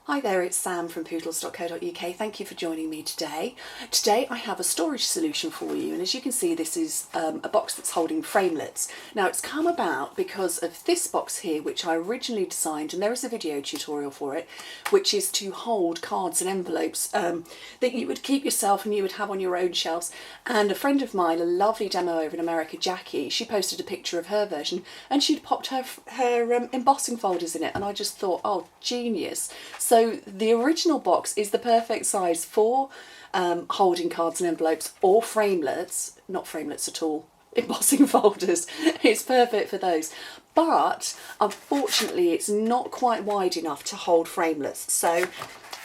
Hi there, it's Sam from Pootles.co.uk. Thank you for joining me today. Today I have a storage solution for you, and as you can see this is a box that's holding Framelits. Now it's come about because of this box here, which I originally designed, and there is a video tutorial for it, which is to hold cards and envelopes that you would keep yourself and you would have on your own shelves. And a friend of mine, a lovely demo over in America, Jackie, she posted a picture of her version and she'd popped her embossing folders in it, and I just thought, oh, genius. So the original box is the perfect size for holding cards and envelopes or framelits, not framelits at all, embossing folders. It's perfect for those. But unfortunately it's not quite wide enough to hold framelits. So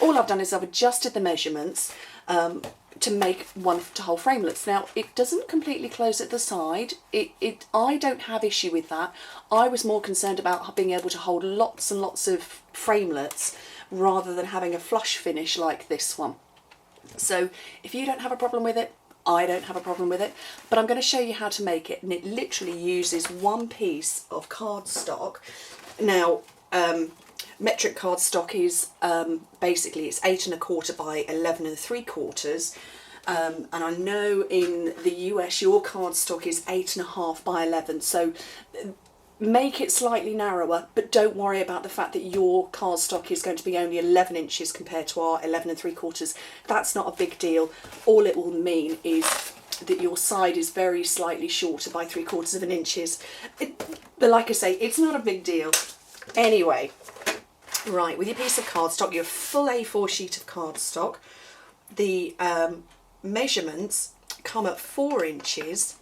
all I've done is I've adjusted the measurements to make one to hold framelits. Now it doesn't completely close at the side. I don't have issue with that. I was more concerned about being able to hold lots and lots of framelits rather than having a flush finish like this one. So if you don't have a problem with it, I don't have a problem with it, but I'm going to show you how to make it, and it literally uses one piece of cardstock. Now metric cardstock is basically it's 8 1/4 by 11 3/4, and I know in the US your cardstock is 8 1/2 by 11, so make it slightly narrower, but don't worry about the fact that your cardstock is going to be only 11 inches compared to our 11 3/4. That's not a big deal. All it will mean is that your side is very slightly shorter by 3/4 of an inch. But like I say, it's not a big deal. Anyway, right, with your piece of cardstock, your full A4 sheet of cardstock, the measurements come at 4 inches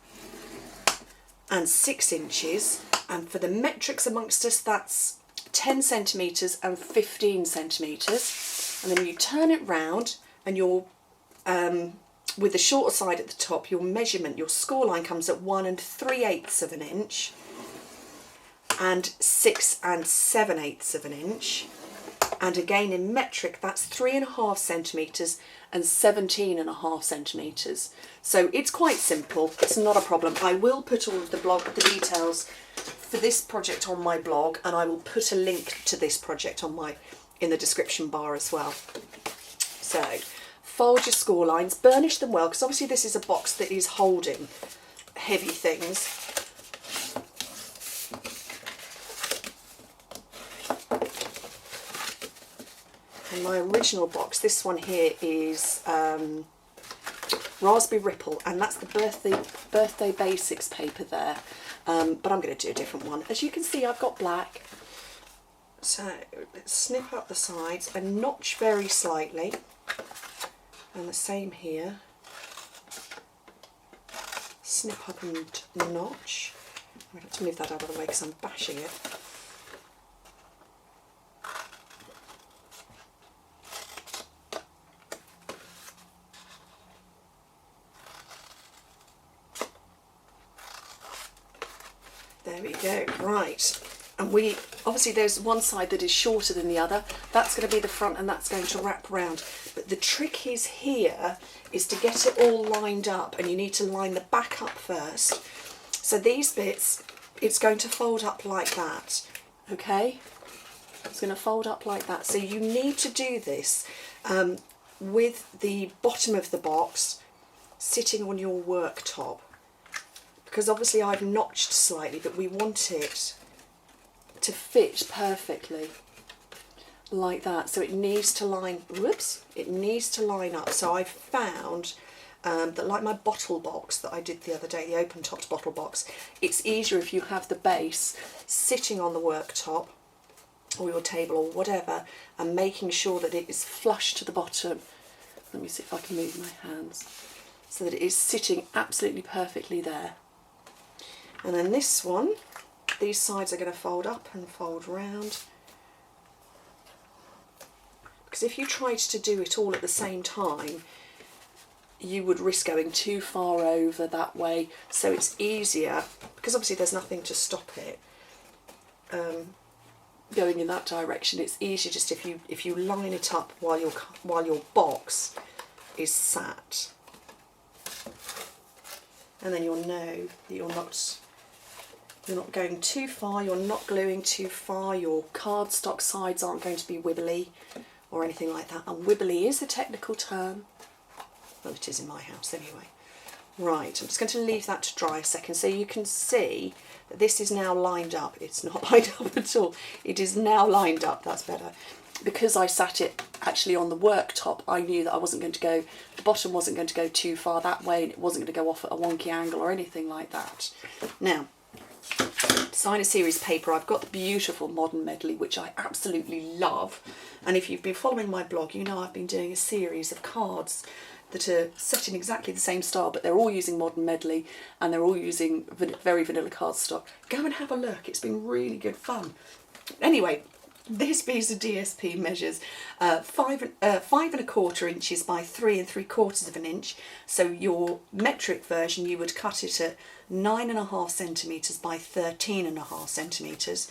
and 6 inches. And for the metrics amongst us, that's 10 centimetres and 15 centimetres. And then you turn it round, and you're, with the shorter side at the top, your measurement, your score line comes at 1 3/8 of an inch and 6 7/8 of an inch. And again in metric, that's 3 1/2 centimetres and 17 1/2 centimetres. So it's quite simple, it's not a problem. I will put all of the details for this project on my blog, and I will put a link to this project in the description bar as well. So fold your score lines, burnish them well, because obviously this is a box that is holding heavy things. And my original box, this one here is Raspberry Ripple, and that's the birthday basics paper there. But I'm going to do a different one. As you can see, I've got black. So let's snip up the sides and notch very slightly. And the same here. Snip up and notch. I have to move that out of the way because I'm bashing it. There we go, right. And obviously there's one side that is shorter than the other. That's going to be the front, and that's going to wrap round. But the trick is here is to get it all lined up, and you need to line the back up first. So these bits, it's going to fold up like that, okay? It's going to fold up like that. So you need to do this with the bottom of the box sitting on your worktop. Because obviously I've notched slightly, but we want it to fit perfectly like that. So it needs to line, it needs to line up. So I found that, like my bottle box that I did the other day, the open topped bottle box, it's easier if you have the base sitting on the worktop or your table or whatever, and making sure that it is flush to the bottom. Let me see if I can move my hands, so that it is sitting absolutely perfectly there. And then this one, these sides are going to fold up and fold round, because if you tried to do it all at the same time, you would risk going too far over that way. So it's easier, because obviously there's nothing to stop it going in that direction. It's easier just if you line it up while your box is sat, and then you'll know that you're not You're not going too far, you're not gluing too far, your cardstock sides aren't going to be wibbly or anything like that. And wibbly is a technical term. Well, it is in my house anyway. Right, I'm just going to leave that to dry a second so you can see that this is now lined up. It's not lined up at all. It is now lined up, that's better. Because I sat it actually on the worktop, I knew that I wasn't going to go, the bottom wasn't going to go too far that way, and it wasn't going to go off at a wonky angle or anything like that. Now, designer series paper, I've got the beautiful Modern Medley, which I absolutely love. And if you've been following my blog, you know I've been doing a series of cards that are set in exactly the same style, but they're all using Modern Medley and they're all using very vanilla cardstock. Go and have a look, it's been really good fun. Anyway, this piece of DSP measures 5¼ inches by 3¾ inch. So your metric version, you would cut it at 9½ centimetres by 13½ centimetres.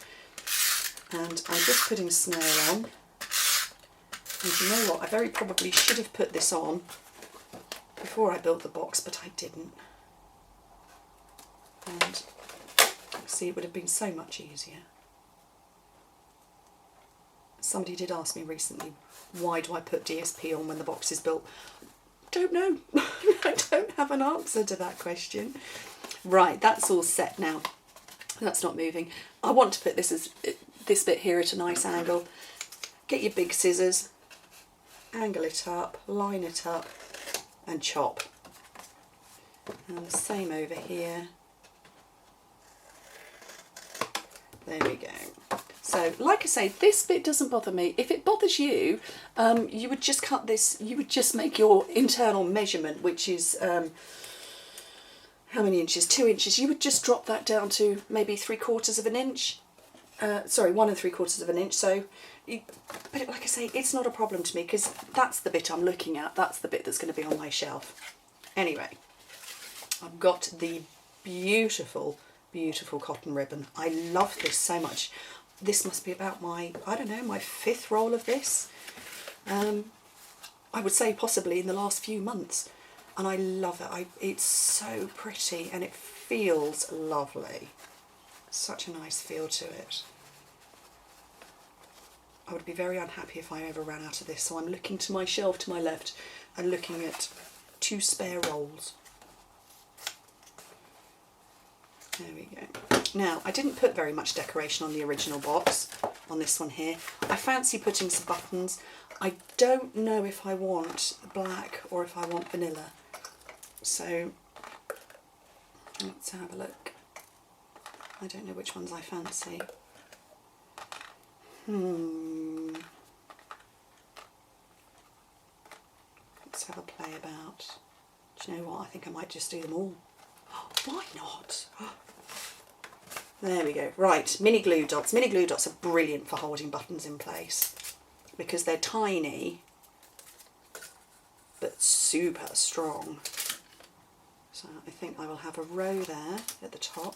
And I'm just putting snail on. And you know what, I very probably should have put this on before I built the box, but I didn't. And see, it would have been so much easier. Somebody did ask me recently, why do I put DSP on when the box is built? Don't know. I don't have an answer to that question. Right, that's all set now. That's not moving. I want to put this bit here at a nice angle. Get your big scissors, angle it up, line it up, and chop. And the same over here. There we go. So, like I say, this bit doesn't bother me. If it bothers you, you would just cut this, you would just make your internal measurement, which is, how many inches? 2 inches. You would just drop that down to maybe 3/4 inch. Sorry, 1¾ inch. So, but like I say, it's not a problem to me because that's the bit I'm looking at. That's the bit that's going to be on my shelf. Anyway, I've got the beautiful, beautiful cotton ribbon. I love this so much. This must be about my, I don't know, my 5th roll of this. I would say possibly in the last few months. And I love it. It's so pretty and it feels lovely. Such a nice feel to it. I would be very unhappy if I ever ran out of this. So I'm looking to my shelf to my left and looking at 2 spare rolls. There we go. Now, I didn't put very much decoration on the original box, on this one here. I fancy putting some buttons. I don't know if I want black or if I want vanilla. So, let's have a look. I don't know which ones I fancy. Let's have a play about. Do you know what? I think I might just do them all. Why not? There we go. Right, mini glue dots. Mini glue dots are brilliant for holding buttons in place because they're tiny but super strong. So I think I will have a row there at the top.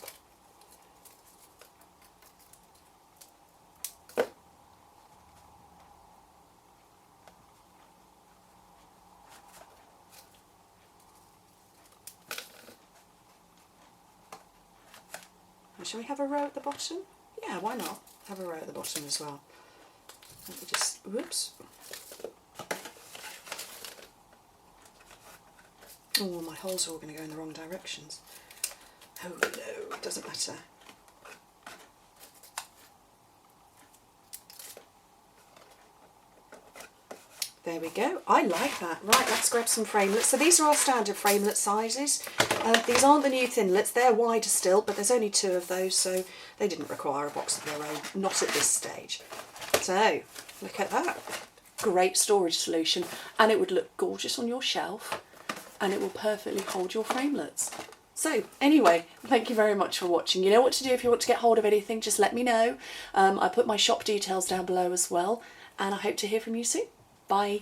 Shall we have a row at the bottom? Yeah, why not? Have a row at the bottom as well. Let me just, whoops. Oh, my holes are all going to go in the wrong directions. Oh no, it doesn't matter. There we go. I like that. Right, let's grab some framelits. So these are our standard framelit sizes. These aren't the new thinlits. They're wider still, but there's only 2 of those, so they didn't require a box of their own. Not at this stage. So, look at that. Great storage solution. And it would look gorgeous on your shelf. And it will perfectly hold your framelits. So, anyway, thank you very much for watching. You know what to do if you want to get hold of anything. Just let me know. I put my shop details down below as well. And I hope to hear from you soon. Bye.